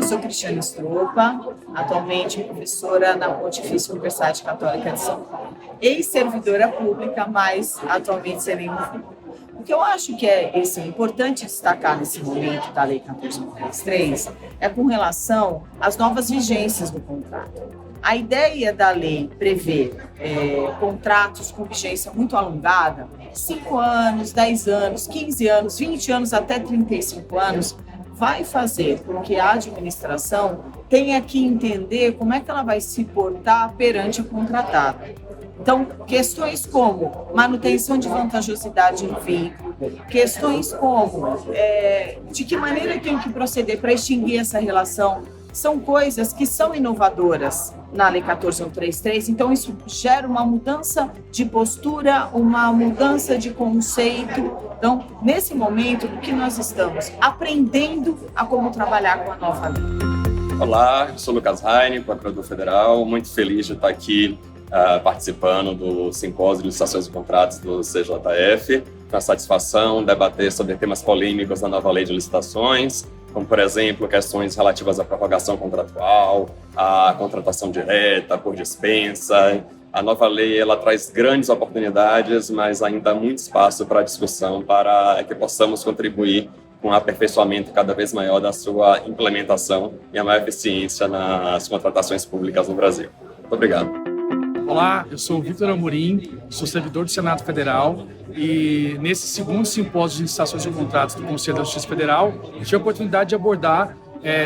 sou Cristiane Stroppa, atualmente professora na Pontifícia Universidade Católica de São Paulo. Ex-servidora pública, mas atualmente serei O que eu acho que é importante destacar nesse momento da Lei 14.133 é com relação às novas vigências do contrato. A ideia da lei prevê contratos com vigência muito alongada, 5 anos, 10 anos, 15 anos, 20 anos, até 35 anos, vai fazer com que a administração tenha que entender como é que ela vai se portar perante o contratado. Então, questões como manutenção de vantajosidade em vínculo, questões como de que maneira tem que proceder para extinguir essa relação, são coisas que são inovadoras na Lei 14.133, então isso gera uma mudança de postura, uma mudança de conceito. Então, nesse momento, o que nós estamos aprendendo a como trabalhar com a nova lei. Olá, eu sou Lucas Heine, procurador federal, muito feliz de estar aqui participando do simpósio de licitações e contratos do CJF, com a satisfação de debater sobre temas polêmicos da nova lei de licitações, como, por exemplo, questões relativas à prorrogação contratual, à contratação direta, por dispensa. A nova lei ela traz grandes oportunidades, mas ainda há muito espaço para discussão, para que possamos contribuir com o aperfeiçoamento cada vez maior da sua implementação e a maior eficiência nas contratações públicas no Brasil. Muito obrigado. Olá, eu sou o Victor Amorim, sou servidor do Senado Federal e nesse segundo simpósio de licitações e contratos do Conselho da Justiça Federal, tive a oportunidade de abordar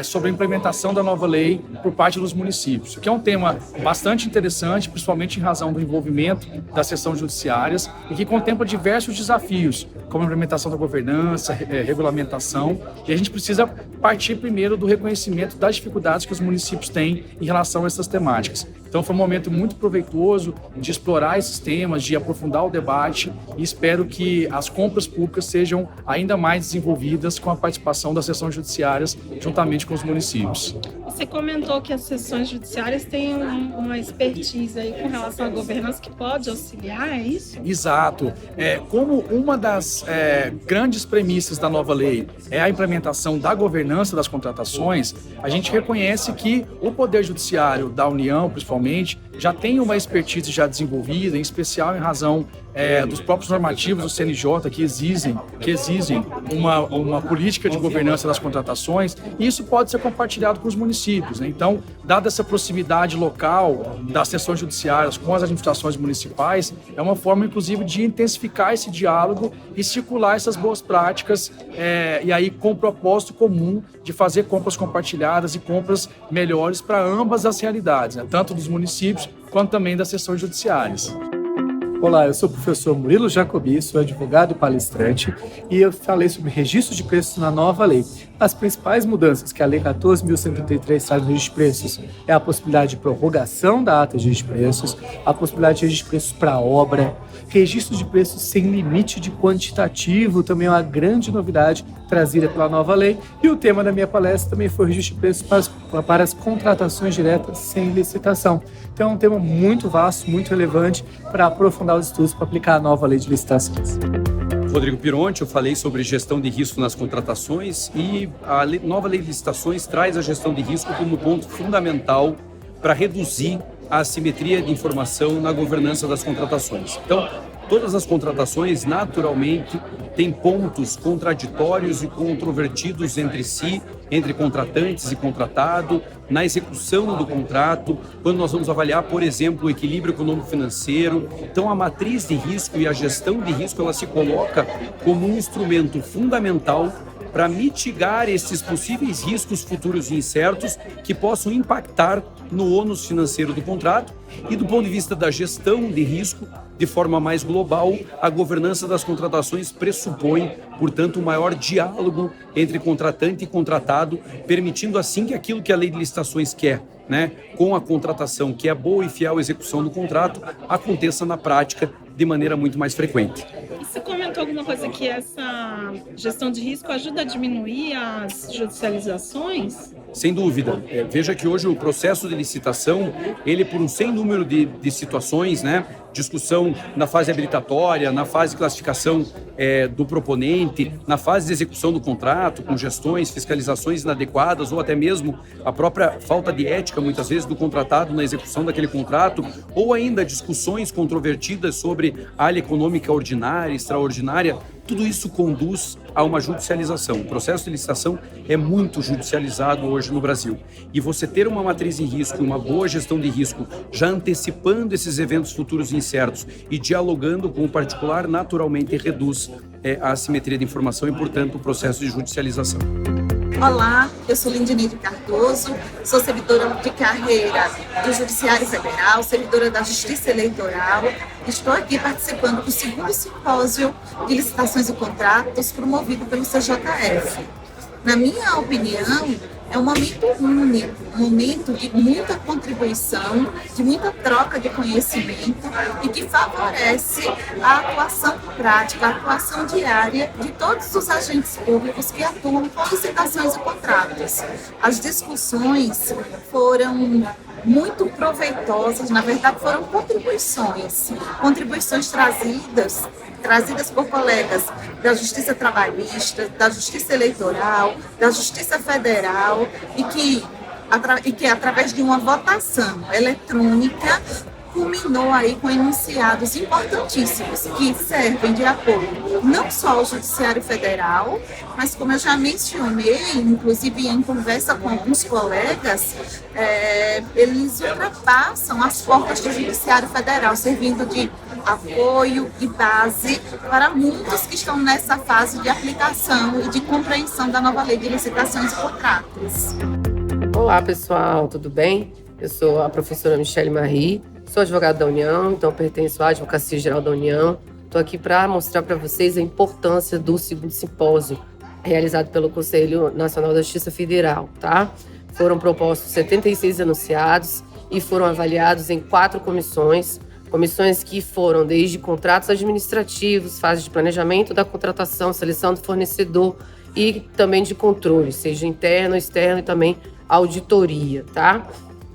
sobre a implementação da nova lei por parte dos municípios, que é um tema bastante interessante, principalmente em razão do envolvimento das seções judiciárias e que contempla diversos desafios, como a implementação da governança, regulamentação, e a gente precisa partir primeiro do reconhecimento das dificuldades que os municípios têm em relação a essas temáticas. Então foi um momento muito proveitoso de explorar esses temas, de aprofundar o debate e espero que as compras públicas sejam ainda mais desenvolvidas com a participação das seções judiciárias juntamente com os municípios. Você comentou que as seções judiciárias têm uma expertise aí com relação à governança que pode auxiliar, é isso? Exato. Como uma das grandes premissas da nova lei é a implementação da governança das contratações, a gente reconhece que o Poder Judiciário da União, principalmente, já tem uma expertise já desenvolvida, em especial em razão dos próprios normativos do CNJ que exigem uma política de governança das contratações, e isso pode ser compartilhado com os municípios, né? Então, dada essa proximidade local das seções judiciárias com as administrações municipais, é uma forma, inclusive, de intensificar esse diálogo e circular essas boas práticas, e aí com o propósito comum de fazer compras compartilhadas e compras melhores para ambas as realidades, né? Tanto dos municípios quanto também das seções judiciárias. Olá, eu sou o professor Murilo Jacobi, sou advogado e palestrante e eu falei sobre registro de preços na nova lei. As principais mudanças que a Lei 14.133 traz no registro de preços é a possibilidade de prorrogação da ata de registro de preços, a possibilidade de registro de preços para obra, registro de preços sem limite de quantitativo, também é uma grande novidade trazida pela nova lei, e o tema da minha palestra também foi o registro de preços para as contratações diretas sem licitação. Então é um tema muito vasto, muito relevante para aprofundar os estudos para aplicar a nova lei de licitações. Rodrigo Pironti, eu falei sobre gestão de risco nas contratações e a nova lei de licitações traz a gestão de risco como ponto fundamental para reduzir a assimetria de informação na governança das contratações. Então, todas as contratações, naturalmente, têm pontos contraditórios e controvertidos entre si, entre contratantes e contratado, na execução do contrato, quando nós vamos avaliar, por exemplo, o equilíbrio econômico-financeiro. Então, a matriz de risco e a gestão de risco, ela se coloca como um instrumento fundamental para mitigar esses possíveis riscos futuros e incertos que possam impactar no ônus financeiro do contrato. E do ponto de vista da gestão de risco, de forma mais global, a governança das contratações pressupõe, portanto, um maior diálogo entre contratante e contratado, permitindo assim que aquilo que a lei de licitações quer, né, com a contratação, que é a boa e fiel execução do contrato, aconteça na prática de maneira muito mais frequente. Você comentou alguma coisa que essa gestão de risco ajuda a diminuir as judicializações? Sem dúvida. Veja que hoje o processo de licitação, ele por um sem número de situações, né, discussão na fase habilitatória, na fase de classificação do proponente, na fase de execução do contrato, com gestões, fiscalizações inadequadas ou até mesmo a própria falta de ética, muitas vezes, do contratado na execução daquele contrato, ou ainda discussões controvertidas sobre área econômica ordinária, extraordinária. Tudo isso conduz a uma judicialização. O processo de licitação é muito judicializado hoje no Brasil. E você ter uma matriz de risco, uma boa gestão de risco, já antecipando esses eventos futuros incertos e dialogando com o particular, naturalmente reduz a assimetria de informação e, portanto, o processo de judicialização. Olá, eu sou Lindineide Cardoso, sou servidora de carreira do Judiciário Federal, servidora da Justiça Eleitoral. Estou aqui participando do 2º simpósio de licitações e contratos promovido pelo CJF. Na minha opinião, é um momento único, um momento de muita contribuição, de muita troca de conhecimento e que favorece a atuação prática, a atuação diária de todos os agentes públicos que atuam com licitações e contratos. As discussões foram muito proveitosas, na verdade foram contribuições trazidas por colegas da Justiça Trabalhista, da Justiça Eleitoral, da Justiça Federal e que através de uma votação eletrônica culminou aí com enunciados importantíssimos que servem de apoio não só ao Judiciário Federal, mas como eu já mencionei, inclusive em conversa com alguns colegas, eles ultrapassam as portas do Judiciário Federal, servindo de apoio e base para muitos que estão nessa fase de aplicação e de compreensão da nova lei de licitações e contratos. Olá pessoal, tudo bem? Eu sou a professora Michele Marie, sou advogada da União, então pertenço à Advocacia Geral da União. Estou aqui para mostrar para vocês a importância do 2º simpósio realizado pelo Conselho Nacional da Justiça Federal, tá? Foram propostos 76 enunciados e foram avaliados em 4 comissões que foram desde contratos administrativos, fase de planejamento da contratação, seleção do fornecedor e também de controle, seja interno, externo e também auditoria, tá?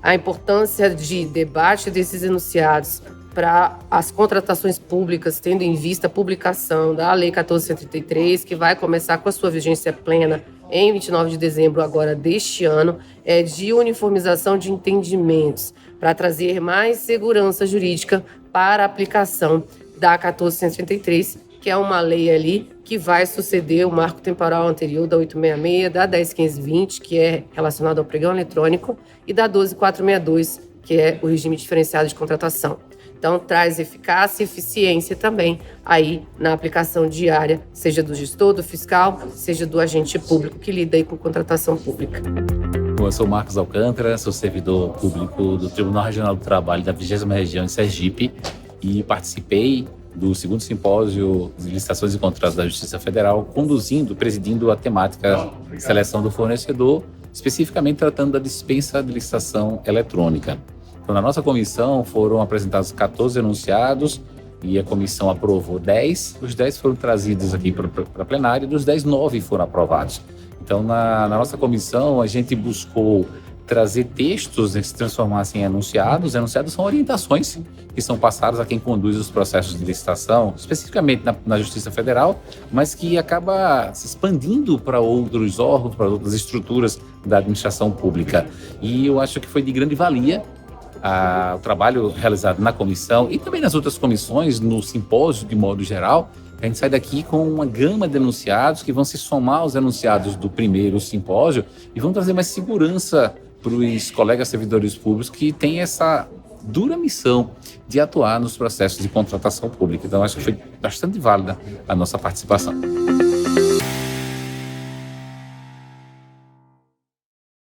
A importância de debate desses enunciados para as contratações públicas, tendo em vista a publicação da Lei 14.133, que vai começar com a sua vigência plena em 29 de dezembro agora deste ano, é de uniformização de entendimentos, para trazer mais segurança jurídica para a aplicação da 14.133, que é uma lei ali que vai suceder o marco temporal anterior da 866, da 10.520, que é relacionado ao pregão eletrônico, e da 12.462, que é o regime diferenciado de contratação. Então, traz eficácia e eficiência também aí na aplicação diária, seja do gestor, do fiscal, seja do agente público que lida aí com contratação pública. Eu sou Marcos Alcântara, sou servidor público do Tribunal Regional do Trabalho da 20ª Região de Sergipe e participei do 2º simpósio de licitações e contratos da Justiça Federal, presidindo a temática de seleção do fornecedor, especificamente tratando da dispensa de licitação eletrônica. Então, na nossa comissão foram apresentados 14 enunciados e a comissão aprovou 10. Os 10 foram trazidos aqui para a plenária e dos 10, 9 foram aprovados. Então, na nossa comissão, a gente buscou trazer textos que se transformassem em enunciados. Enunciados são orientações que são passadas a quem conduz os processos de licitação, especificamente na Justiça Federal, mas que acaba se expandindo para outros órgãos, para outras estruturas da administração pública. E eu acho que foi de grande valia o trabalho realizado na comissão e também nas outras comissões, no simpósio de modo geral. A gente sai daqui com uma gama de enunciados que vão se somar aos enunciados do primeiro simpósio e vão trazer mais segurança para os colegas servidores públicos que têm essa dura missão de atuar nos processos de contratação pública. Então, acho que foi bastante válida a nossa participação.